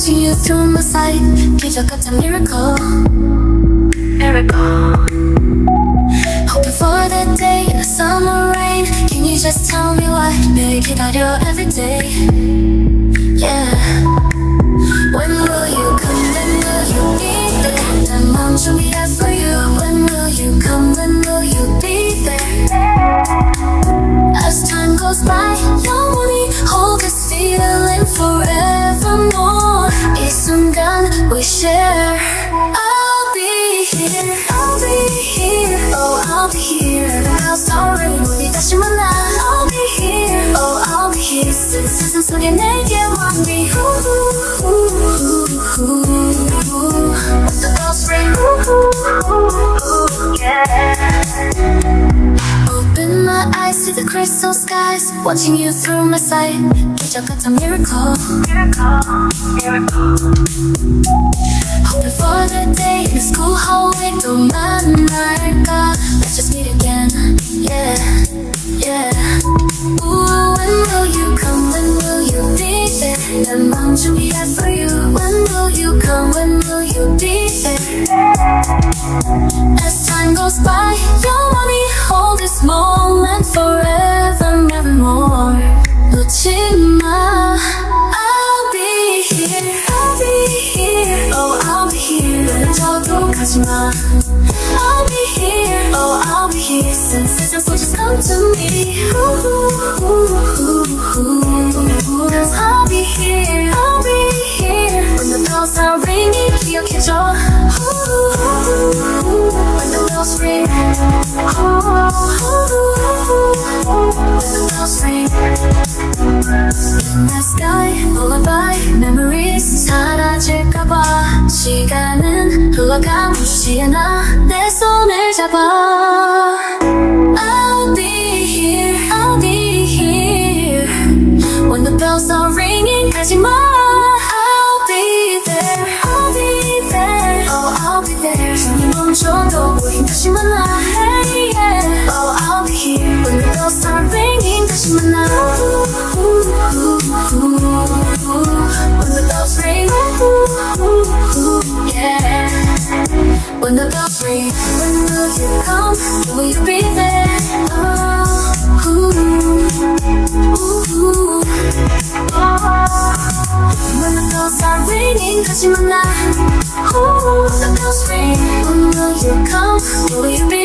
watching you through my sight. 기적 같은 miracle. Hoping for that day in the summer rain. Can you just tell me why? 매일 기다려 every day. Yeah. When will you come? When will you be there? 난 멈춤이야 for you. When will you come? When will you be there? As time goes by, 영원히 hold this feeling forevermore. 이 순간 we share. I'll be here, I'll be here, oh I'll be here. I'll start running 우리 다시 만나. I'll be here, oh I'll be here. 세상 속에 내게 want me. When the bells ring, yeah. Open my eyes to the crystal skies, watching you through my sight. 기적 같은 miracle. Hoping for the day in the school hallway 또 만날까. Let's just meet again, yeah, yeah. Ooh, when will you come? When will you be there? 난 멈춤이야 for you. When will you come? When will you be there? As time goes by, 영원히 hold this moment forever, nevermore. 놓지 마. I'll be here, I'll be here, oh I'll be here. 저도 가지 마. I'll be here, oh I'll be here. 세상 속 just come to me. Cause I'll be here, I'll be here. When the bells are ringing, 기억해줘. When the bells ring, when the bells ring. In the sky, lullaby, memories 사라질까봐. 시간은 흘러가 멈추지 않아. 내 손을 잡아. I'll be here, I'll be here. When the bells are ringing, 가지마. I'll be there, I'll be there, oh I'll be there. 손이 멈춰도 우린 다시 만나. Hey, yeah. Oh I'll be here. When the bells are ringing, 다시 만나. When the bells ring, yeah. When the bells ring, when will you come? Will you be there? Oh, when the bells are ringing, 다시 만나. The bells ring, when will you come? Will you be